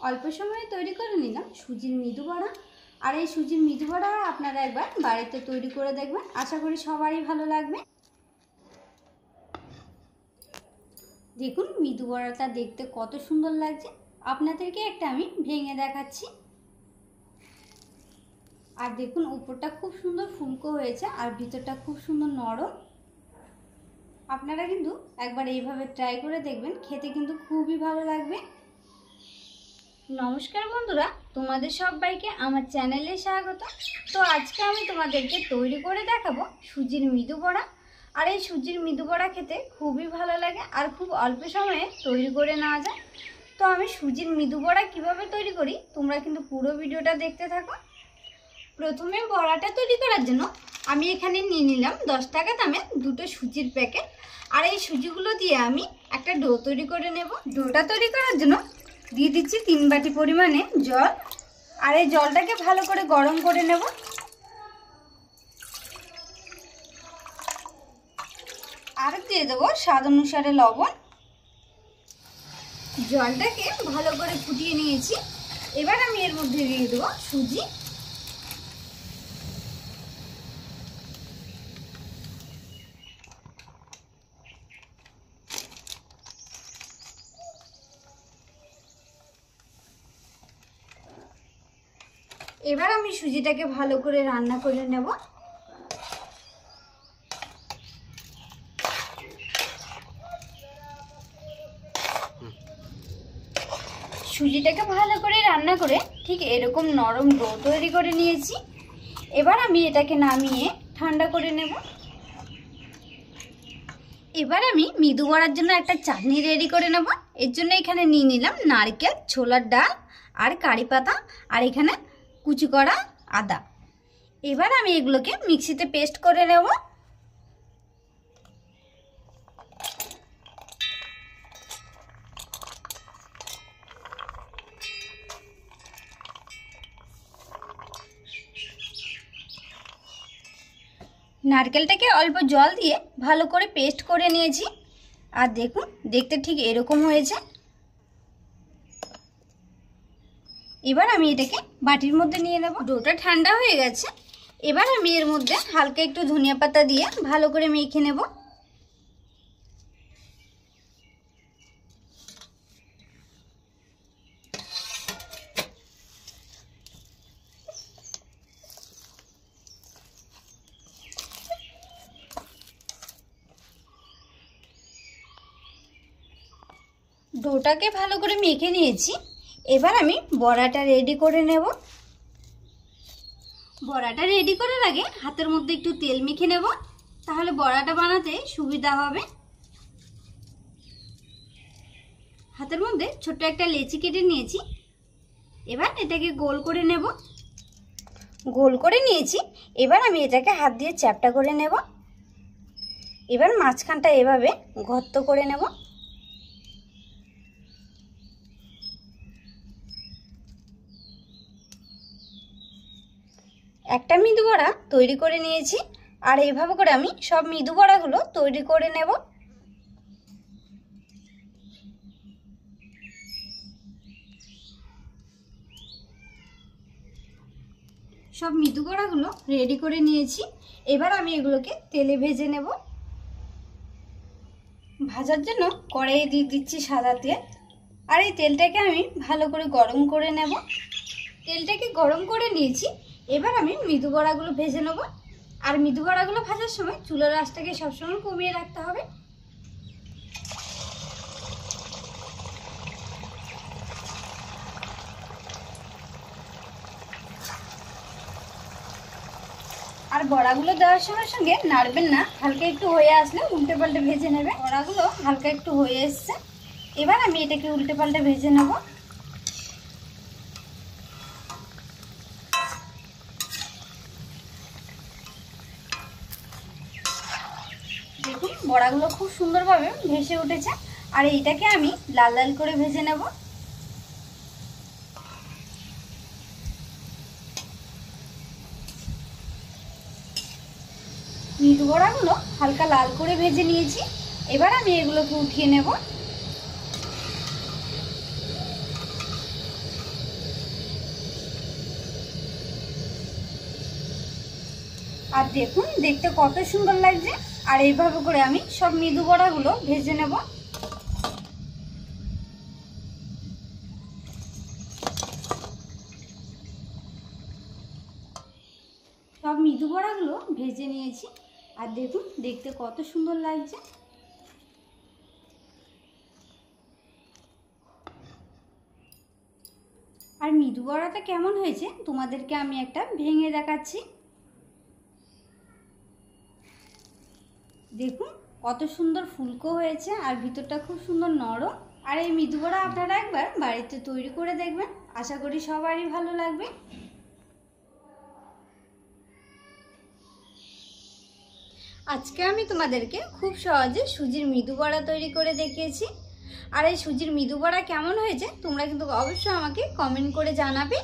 অল্প সময়ে তৈরি করে নিলাম সুজির মৃদু বড়া। আর এই সুজির মৃদু বড়া আপনারা একবার বাড়িতে তৈরি করে দেখবেন, আশা করি সবারই ভালো লাগবে। দেখুন মৃদু বড়াটা দেখতে কত সুন্দর লাগছে। আপনাদেরকে একটা আমি ভেঙে দেখাচ্ছি। আর দেখুন উপরটা খুব সুন্দর ফুলকো হয়েছে আর ভিতরটা খুব সুন্দর নরম। আপনারা কিন্তু একবার এইভাবে ট্রাই করে দেখবেন, খেতে কিন্তু খুবই ভালো লাগবে। নমস্কার বন্ধুরা, তোমাদের সবাইকে আমার চ্যানেলে স্বাগত। তো আজকে আমি তোমাদেরকে তৈরি করে দেখাবো সুজির মৃদু বড়া। আর এই সুজির মৃদু বড়া খেতে খুবই ভালো লাগে আর খুব অল্প সময়ে তৈরি করে নেওয়া যায়। তো আমি সুজির মৃদু বড়া কীভাবে তৈরি করি তোমরা কিন্তু পুরো ভিডিওটা দেখতে থাকো। প্রথমে বড়াটা তৈরি করার জন্য আমি এখানে নিয়ে নিলাম 10 টাকা দামে দুটো সুজির প্যাকেট। আর এই সুজিগুলো দিয়ে আমি একটা ডো তৈরি করে নেব। ডোটা তৈরি করার জন্য দিয়ে দিচ্ছি 3 বাটি পরিমাণে জল। আর এই জলটাকে ভালো করে গরম করে নেব। আর দিয়ে দেবো স্বাদ অনুসারে লবণ। জলটাকে ভালো করে ফুটিয়ে নিয়েছি। এবার আমি এর মধ্যে দিয়ে দেবো সুজি। এবার আমি সুজিটাকে ভালো করে রান্না করে নেব। সুজিটাকে ভালো করে রান্না করে ঠিক এরকম নরম ডো তৈরি করে নিয়েছি। এবার আমি এটাকে নামিয়ে ঠান্ডা করে নেব। এবার আমি মৃদু বড়ার জন্য একটা চাটনি রেডি করে নেব। এর জন্য এখানে নিয়ে নিলাম নারকেল, ছোলার ডাল আর কারি পাতা আর এখানে কুচি করা আদা। এবার আমি এগুলোকে মিক্সিতে পেস্ট করে নেব। নারকেলটাকে অল্প জল দিয়ে ভালো করে পেস্ট করে নিয়েছি। আর দেখুন দেখতে ঠিক এরকম হয়েছে। এবার আমি এটাকে বাটির মধ্যে নিয়ে নেব। ডোটা ঠান্ডা হয়ে গেছে। এবার আমি এর মধ্যে হালকা একটু ধনিয়া পাতা দিয়ে ভালো করে মেখে নেব। ডোটাকে ভালো করে মেখে নিয়েছি। এবার আমি বড়াটা রেডি করে নেব। বড়াটা রেডি করার আগে হাতের মধ্যে একটু তেল মেখে নেব, তাহলে বড়াটা বানাতে সুবিধা হবে। হাতের মধ্যে ছোট্ট একটা লেচি কেটে নিয়েছি। এবার এটাকে গোল করে নেব। গোল করে নিয়েছি। এবার আমি এটাকে হাত দিয়ে চ্যাপটা করে নেব। এবার মাঝখানটা এভাবে গর্ত করে নেব। একটা মৃদু বড়া তৈরি করে নিয়েছি। আর এইভাবে করে আমি সব মৃদু বড়াগুলো তৈরি করে নেব। সব মৃদু বড়াগুলো রেডি করে নিয়েছি। এবার আমি এগুলোকে তেলে ভেজে নেব। ভাজার জন্য কড়াইয়ে দিয়ে দিচ্ছি সাদা তেল। আর এই তেলটাকে আমি ভালো করে গরম করে নেব। তেলটাকে গরম করে নিয়েছি। এবার আমি মৃদু বড়াগুলো ভেজে নেব। আর মৃদু বড়াগুলো ভাজার সময় চুলার আঁচটাকে সবসময় কমিয়ে রাখতে হবে। আর বড়াগুলো দেওয়ার সঙ্গে সঙ্গে নাড়বেন না, হালকা একটু হয়ে আসলে উল্টে পাল্টে ভেজে নেবে। বড়াগুলো হালকা একটু হয়ে এসছে। এবার আমি এটাকে উল্টে পাল্টে ভেজে নেব। দেখুন বড়াগুলো খুব সুন্দরভাবে ভেসে উঠেছে। আর এইটাকে আমি লাল লাল করে ভেজে নেব। মৃদু বড়াগুলো হালকা লাল করে ভেজে নিয়েছি। এবার আমি এগুলোকে উঠিয়ে নেব। আর দেখুন দেখতে কত সুন্দর লাগছে। আর এইভাবে করে আমি সব মৃদু বড়াগুলো ভেজে নেব। সব মৃদু বড়াগুলো ভেজে নিয়েছি। আর দেখুন দেখতে কত সুন্দর লাগছে। আর মৃদু বড়াটা কেমন হয়েছে তোমাদেরকে আমি একটা ভেঙে দেখাচ্ছি। দেখুন কত সুন্দর ফুলকো হয়েছে আর ভিতরটা খুব সুন্দর নরম। আর এই মৃদু বড়া আপনারা একবার বাড়িতে তৈরি করে দেখবেন, আশা করি সবারই ভালো লাগবে। আজকে আমি তোমাদেরকে খুব সহজে সুজির মৃদু বড়া তৈরি করে দেখিয়েছি। আর এই সুজির মৃদু বড়া কেমন হয়েছে তোমরা কিন্তু অবশ্যই আমাকে কমেন্ট করে জানাবে।